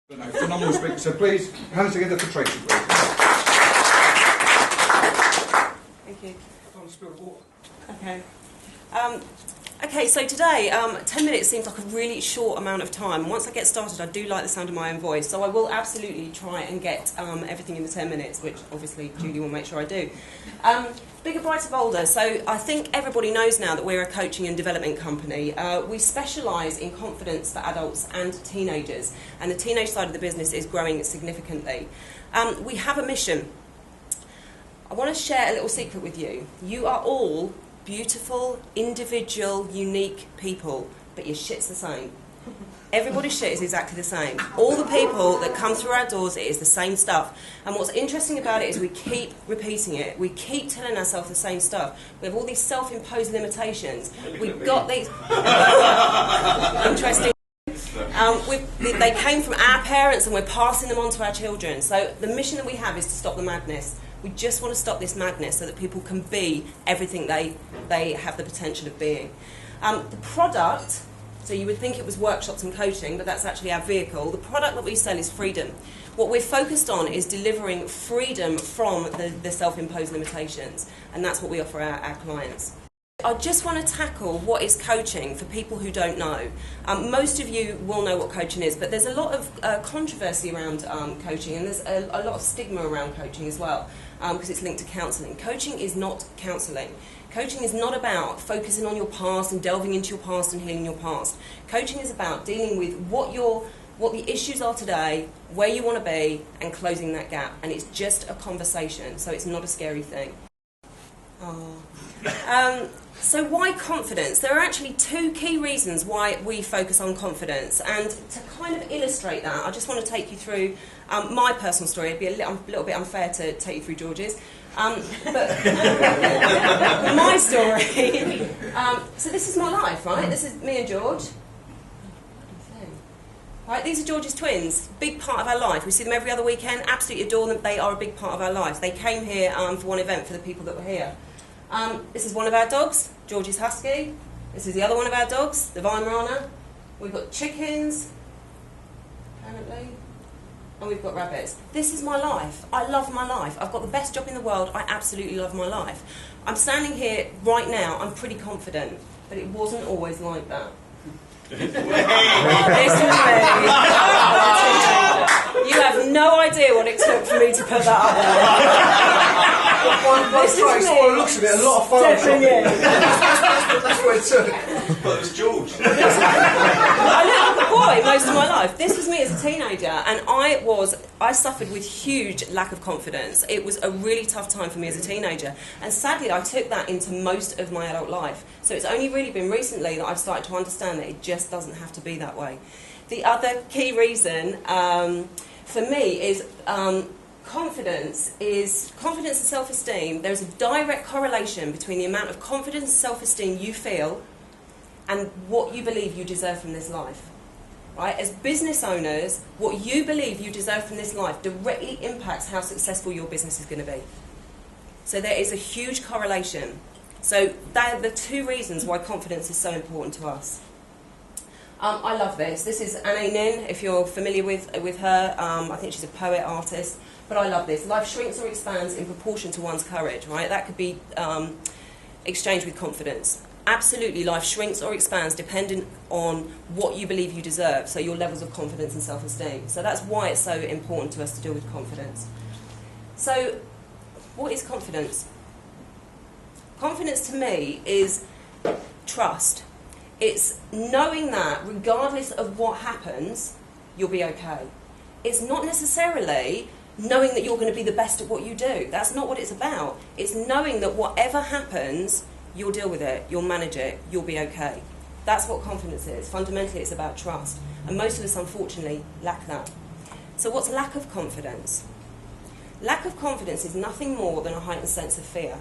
No, phenomenal speaker. So please, hands together for Tracy, please. Thank you. Time to spill the water. Okay. Okay, so today, 10 minutes seems like a really short amount of time. Once I get started, I do like the sound of my own voice, so I will absolutely try and get everything in the 10 minutes, which obviously Julie will make sure I do. Bigger, Brighter, Bolder. So I think everybody knows now that we're a coaching and development company. We specialise in confidence for adults and teenagers, and the teenage side of the business is growing significantly. We have a mission. I want to share a little secret with you. You are all beautiful, individual, unique people, but your shit's the same. Everybody's shit is exactly the same. All the people that come through our doors, it is the same stuff. And what's interesting about it is we keep repeating it. We keep telling ourselves the same stuff. We have all these self-imposed limitations. We've got these... Interesting. They came from our parents and we're passing them on to our children. So the mission that we have is to stop the madness. We just want to stop this madness so that people can be everything they have the potential of being. The product, so you would think it was workshops and coaching, but that's actually our vehicle. The product that we sell is freedom. What we're focused on is delivering freedom from the self-imposed limitations, and that's what we offer our clients. I just want to tackle what is coaching for people who don't know. Most of you will know what coaching is, but there's a lot of controversy around coaching, and there's a lot of stigma around coaching as well, because it's linked to counselling. Coaching is not counselling. Coaching is not about focusing on your past and delving into your past and healing your past. Coaching is about dealing with what the issues are today, where you want to be, and closing that gap. And it's just a conversation, so it's not a scary thing. So why confidence? There are actually two key reasons why we focus on confidence, and to kind of illustrate that, I just want to take you through my personal story. It'd be a little bit unfair to take you through George's, but my story. So this is my life, right? This is me and George. Right, these are George's twins, big part of our life. We see them every other weekend, absolutely adore them. They are a big part of our lives. They came here for one event for the people that were here. This is one of our dogs, George's Husky. This is the other one of our dogs, the Weimaraner. We've got chickens, apparently, and we've got rabbits. This is my life. I love my life. I've got the best job in the world. I absolutely love my life. I'm standing here right now. I'm pretty confident, but it wasn't always like that. You have no idea what it took for me to put that up there. This is me. Looks at it, a lot of photos. That's what it took. But it was George. I lived like a boy most of my life. This was me as a teenager, and I suffered with huge lack of confidence. It was a really tough time for me as a teenager, and sadly I took that into most of my adult life. So it's only really been recently that I've started to understand that it just doesn't have to be that way. The other key reason for me is confidence and self-esteem. There's a direct correlation between the amount of confidence and self-esteem you feel and what you believe you deserve from this life. Right? As business owners, what you believe you deserve from this life directly impacts how successful your business is going to be. So there is a huge correlation. So they're the two reasons why confidence is so important to us. I love this. This is Anne Nin, if you're familiar with her. I think she's a poet, artist. But I love this. Life shrinks or expands in proportion to one's courage, right? That could be exchanged with confidence. Absolutely, life shrinks or expands depending on what you believe you deserve, so your levels of confidence and self-esteem. So that's why it's so important to us to deal with confidence. So, what is confidence? Confidence to me is trust. It's knowing that regardless of what happens, you'll be okay. It's not necessarily knowing that you're going to be the best at what you do. That's not what it's about. It's knowing that whatever happens, you'll deal with it, you'll manage it, you'll be okay. That's what confidence is. Fundamentally, it's about trust. And most of us, unfortunately, lack that. So what's lack of confidence? Lack of confidence is nothing more than a heightened sense of fear.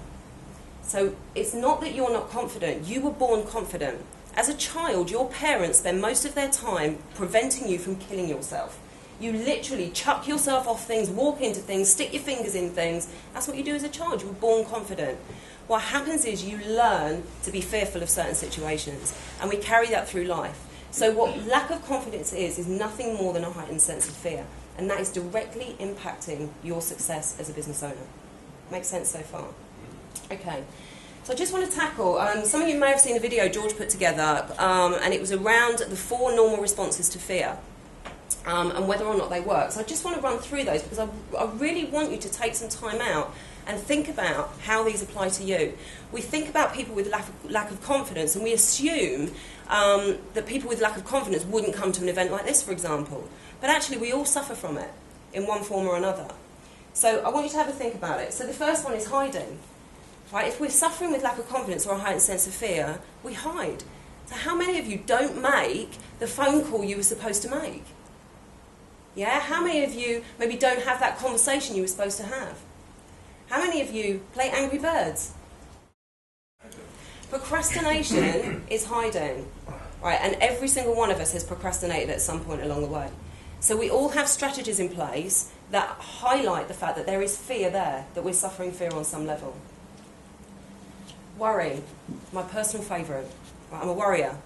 So it's not that you're not confident. You were born confident. As a child, your parents spend most of their time preventing you from killing yourself. You literally chuck yourself off things, walk into things, stick your fingers in things. That's what you do as a child. You were born confident. What happens is you learn to be fearful of certain situations, and we carry that through life. So what lack of confidence is nothing more than a heightened sense of fear. And that is directly impacting your success as a business owner. Makes sense so far? Okay. So I just want to tackle, some of you may have seen a video George put together, and it was around the 4 normal responses to fear, and whether or not they work. So I just want to run through those because I really want you to take some time out and think about how these apply to you. We think about people with lack of confidence, and we assume that people with lack of confidence wouldn't come to an event like this, for example. But actually, we all suffer from it in one form or another. So I want you to have a think about it. So the first one is hiding. Right? If we're suffering with lack of confidence or a heightened sense of fear, we hide. So how many of you don't make the phone call you were supposed to make? Yeah? How many of you maybe don't have that conversation you were supposed to have? How many of you play Angry Birds? Procrastination is hiding. Right? And every single one of us has procrastinated at some point along the way. So we all have strategies in place that highlight the fact that there is fear there, that we're suffering fear on some level. Worry, my personal favourite. Right, I'm a worrier.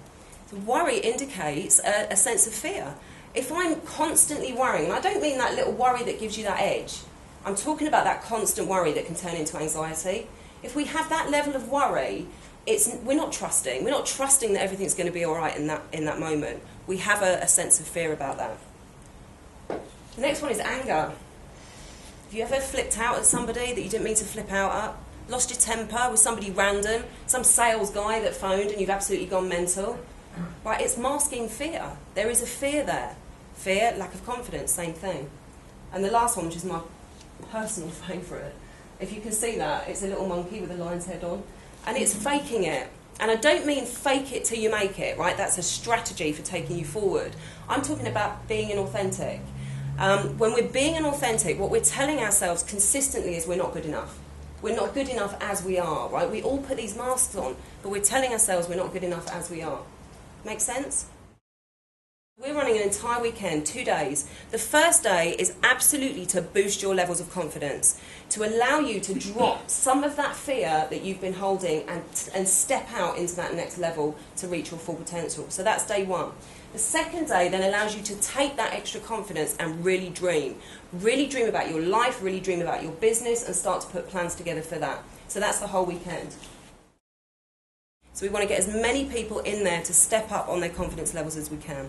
So worry indicates a sense of fear. If I'm constantly worrying, and I don't mean that little worry that gives you that edge, I'm talking about that constant worry that can turn into anxiety. If we have that level of worry, we're not trusting. We're not trusting that everything's going to be all right in that moment. We have a sense of fear about that. The next one is anger. Have you ever flipped out at somebody that you didn't mean to flip out at? Lost your temper with somebody random, some sales guy that phoned and you've absolutely gone mental? Right, it's masking fear. There is a fear there. Fear, lack of confidence, same thing. And the last one, which is my personal favourite, if you can see that, it's a little monkey with a lion's head on, and it's faking it. And I don't mean fake it till you make it, right? That's a strategy for taking you forward. I'm talking about being inauthentic. When we're being inauthentic, what we're telling ourselves consistently is we're not good enough. We're not good enough as we are, right? We all put these masks on, but we're telling ourselves we're not good enough as we are. Make sense? We're running an entire weekend, 2 days. The first day is absolutely to boost your levels of confidence, to allow you to drop some of that fear that you've been holding and step out into that next level to reach your full potential. So that's day 1. The second day then allows you to take that extra confidence and really dream. Really dream about your life, really dream about your business, and start to put plans together for that. So that's the whole weekend. So we want to get as many people in there to step up on their confidence levels as we can.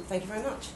Thank you very much.